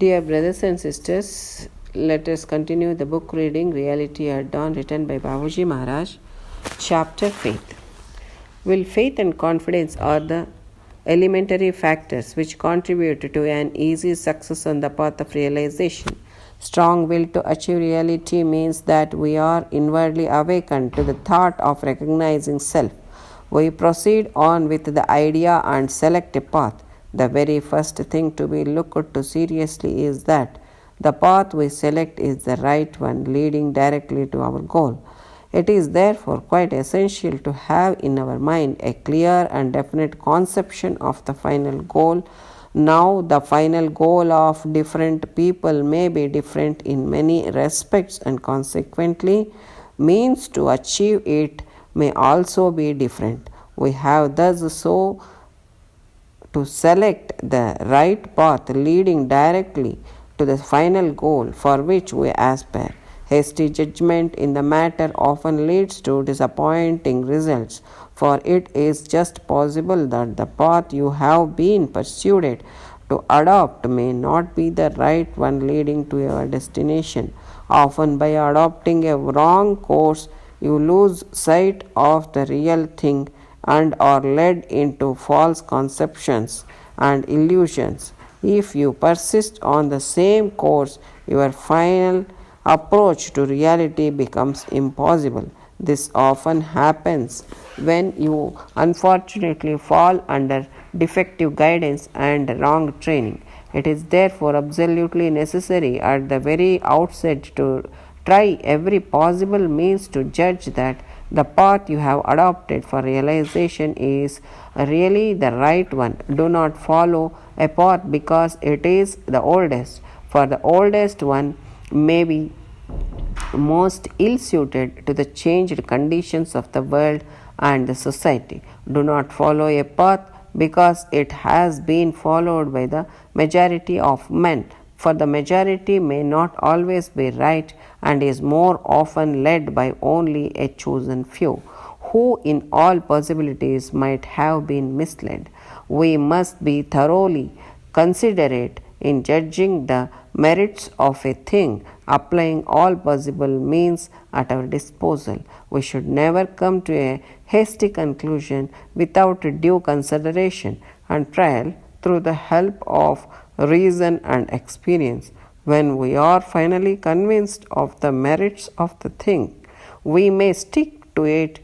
Dear brothers and sisters, let us continue the book reading Reality at Dawn, written by Babuji Maharaj. Chapter Faith. Will faith and confidence are the elementary factors which contribute to an easy success on the path of realization. Strong will to achieve reality means that we are inwardly awakened to the thought of recognizing self. We proceed on with the idea and select a path. The very first thing to be looked to seriously is that the path we select is the right one, leading directly to our goal. It is therefore quite essential to have in our mind a clear and definite conception of the final goal. Now, the final goal of different people may be different in many respects, and consequently, means to achieve it may also be different. We have thus to select the right path leading directly to the final goal for which we aspire. Hasty judgment in the matter often leads to disappointing results, for it is just possible that the path you have been persuaded to adopt may not be the right one leading to your destination. Often, by adopting a wrong course, you lose sight of the real thing and are led into false conceptions and illusions. If you persist on the same course, your final approach to reality becomes impossible. This often happens when you unfortunately fall under defective guidance and wrong training. It is therefore absolutely necessary at the very outset to try every possible means to judge that the path you have adopted for realization is really the right one. Do not follow a path because it is the oldest, for the oldest one may be most ill suited to the changed conditions of the world and the society. Do not follow a path because it has been followed by the majority of men, for the majority may not always be right and is more often led by only a chosen few, who in all possibilities might have been misled. We must be thoroughly considerate in judging the merits of a thing, applying all possible means at our disposal. We should never come to a hasty conclusion without due consideration and trial through the help of reason and experience. When we are finally convinced of the merits of the thing, we may stick to it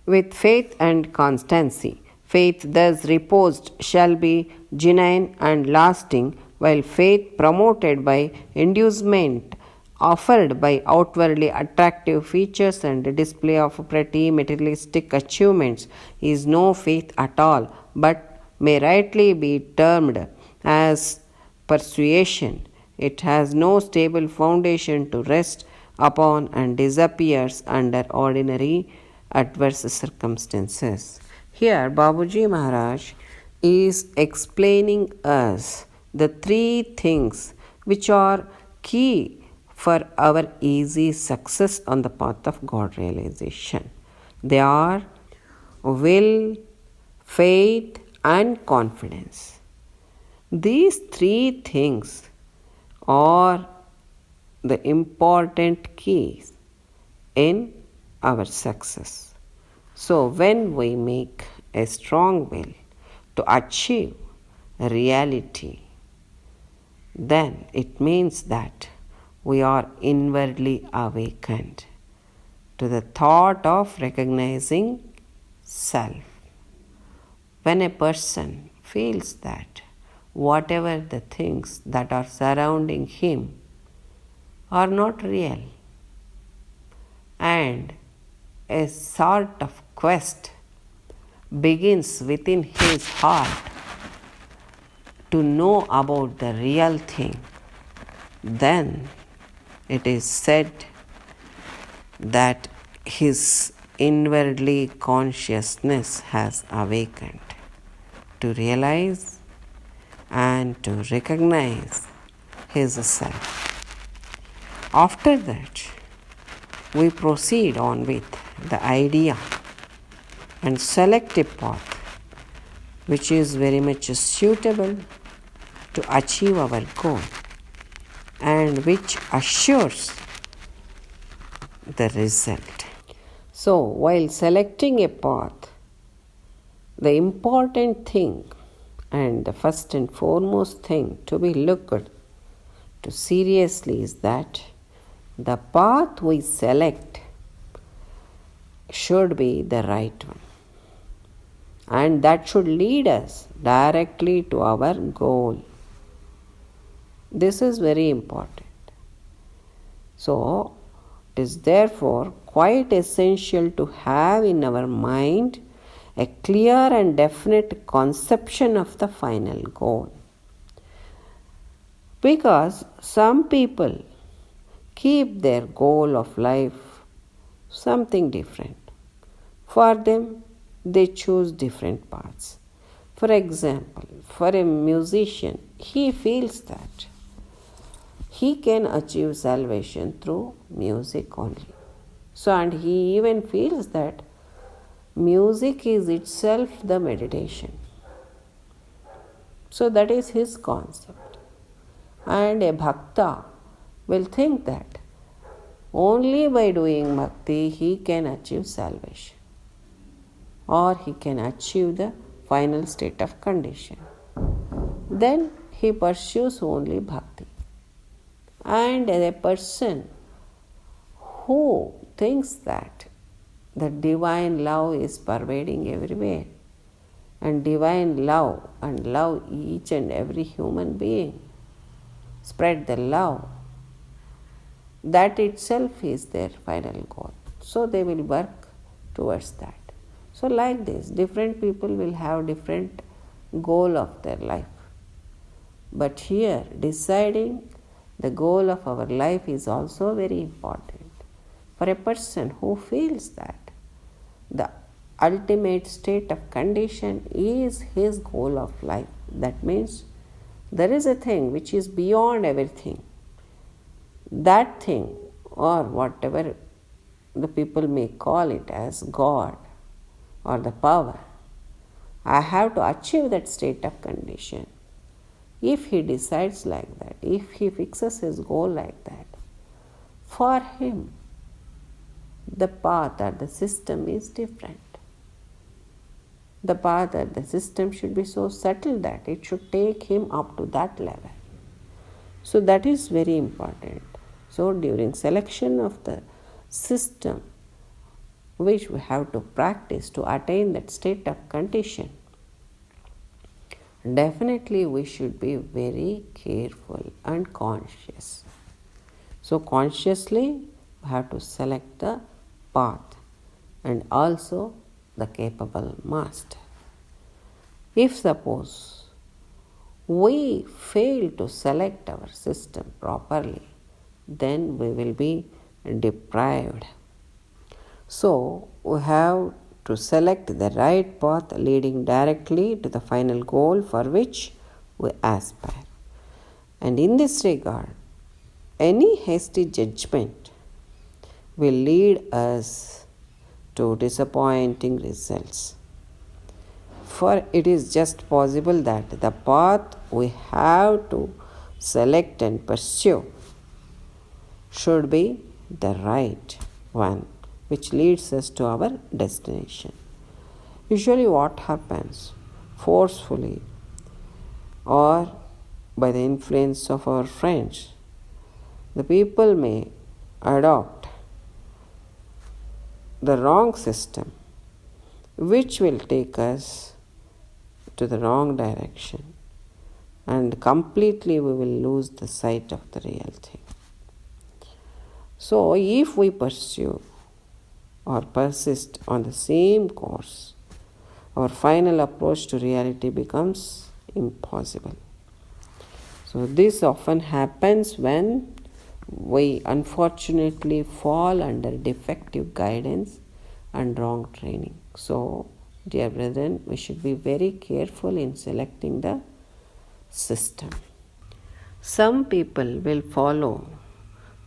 with faith and constancy. Faith thus reposed shall be genuine and lasting, while faith promoted by inducement offered by outwardly attractive features and display of pretty materialistic achievements is no faith at all, but may rightly be termed as persuasion. It has no stable foundation to rest upon and disappears under ordinary adverse circumstances. Here, Babuji Maharaj is explaining us the three things which are key for our easy success on the path of God realization. They are will, faith, and confidence. These three things are the important keys in our success. So, when we make a strong will to achieve reality, then it means that we are inwardly awakened to the thought of recognizing self. When a person feels that whatever the things that are surrounding him are not real, and a sort of quest begins within his heart to know about the real thing, then it is said that his inwardly consciousness has awakened to realize and to recognize his self. After that, we proceed on with the idea and select a path which is very much suitable to achieve our goal. and which assures the result. So, while selecting a path, the important thing and the first and foremost thing to be looked to seriously is that the path we select should be the right one, and that should lead us directly to our goal. This is very important. So, it is therefore quite essential to have in our mind a clear and definite conception of the final goal. Because some people keep their goal of life something different. For them, they choose different paths. For example, for a musician, he feels that he can achieve salvation through music only. So, and he even feels that music is itself the meditation. So, that is his concept. And a bhakta will think that only by doing bhakti he can achieve salvation, or he can achieve the final state of condition. Then he pursues only bhakti. And a person who thinks that the divine love is pervading everywhere, and divine love and love each and every human being, spread the love, that itself is their final goal. So they will work towards that. So like this, different people will have different goal of their life. But here, deciding the goal of our life is also very important. For a person who feels that the ultimate state of condition is his goal of life, that means there is a thing which is beyond everything. That thing, or whatever the people may call it as God or the power, I have to achieve that state of condition. If he decides like that, if he fixes his goal like that, for him the path or the system is different. The path or the system should be so subtle that it should take him up to that level. So that is very important. So during selection of the system which we have to practice to attain that state of condition, definitely we should be very careful and conscious. So consciously we have to select the path and also the capable master. If suppose we fail to select our system properly, then we will be deprived. So we have to select the right path leading directly to the final goal for which we aspire. And in this regard, any hasty judgment will lead us to disappointing results. For it is just possible that the path we have to select and pursue should be the right one, which leads us to our destination. Usually what happens, forcefully or by the influence of our friends, the people may adopt the wrong system, which will take us to the wrong direction, and completely we will lose the sight of the real thing. So if we pursue or persist on the same course, our final approach to reality becomes impossible. So this often happens when we unfortunately fall under defective guidance and wrong training. So, dear brethren, we should be very careful in selecting the system. Some people will follow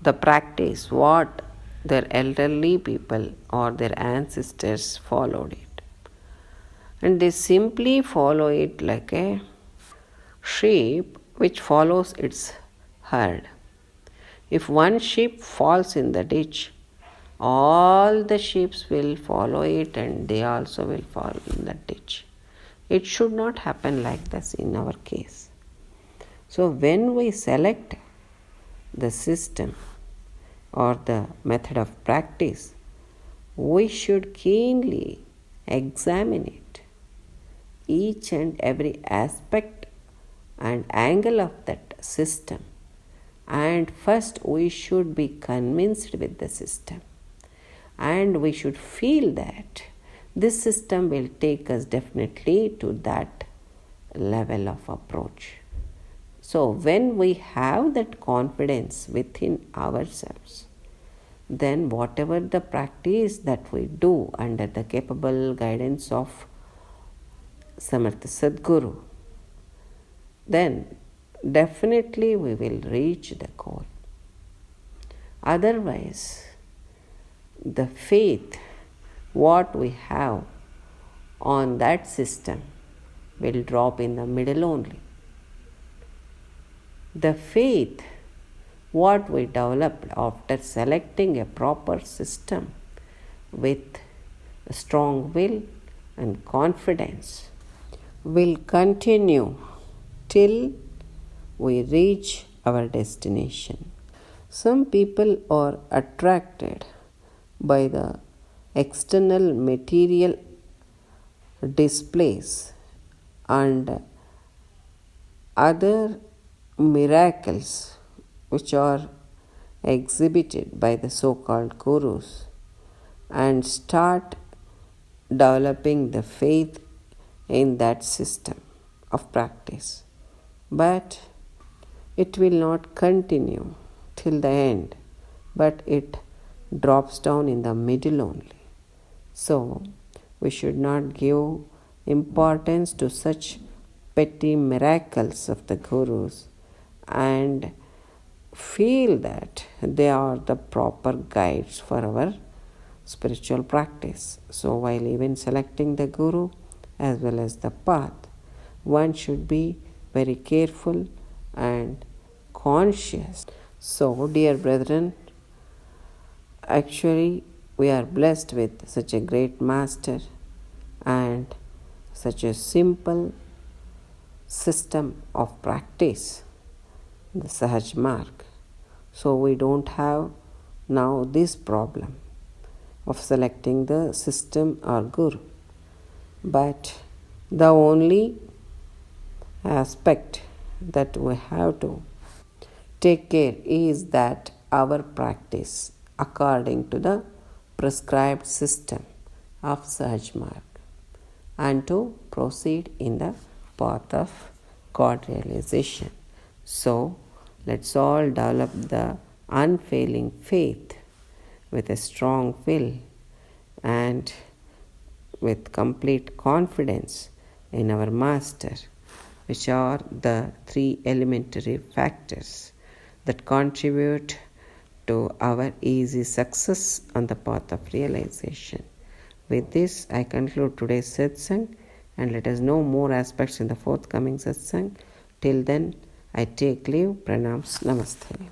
the practice what their elderly people or their ancestors followed it, and they simply follow it like a sheep which follows its herd. If one sheep falls in the ditch, all the sheep will follow it and they also will fall in the ditch. It should not happen like this in our case. So when we select the system or the method of practice, we should keenly examine it, each and every aspect and angle of that system. And first we should be convinced with the system, and we should feel that this system will take us definitely to that level of approach. So when we have that confidence within ourselves, then whatever the practice that we do under the capable guidance of Samartha Sadguru, then definitely we will reach the goal. Otherwise, the faith what we have on that system will drop in the middle only. The faith what we developed after selecting a proper system with a strong will and confidence will continue till we reach our destination. Some people are attracted by the external material displays and other miracles which are exhibited by the so-called gurus and start developing the faith in that system of practice. But it will not continue till the end, but it drops down in the middle only. So, we should not give importance to such petty miracles of the gurus and feel that they are the proper guides for our spiritual practice. So, while even selecting the guru as well as the path, one should be very careful and conscious. So, dear brethren, actually we are blessed with such a great master and such a simple system of practice, the Sahaj Marg. So we don't have now this problem of selecting the system or guru. But the only aspect that we have to take care is that our practice according to the prescribed system of Sahaj Marg and to proceed in the path of God realization. So, let's all develop the unfailing faith with a strong will and with complete confidence in our Master, which are the three elementary factors that contribute to our easy success on the path of realization. With this, I conclude today's satsang, and let us know more aspects in the forthcoming satsang. Till then, I take leave. Pranams. Namaste.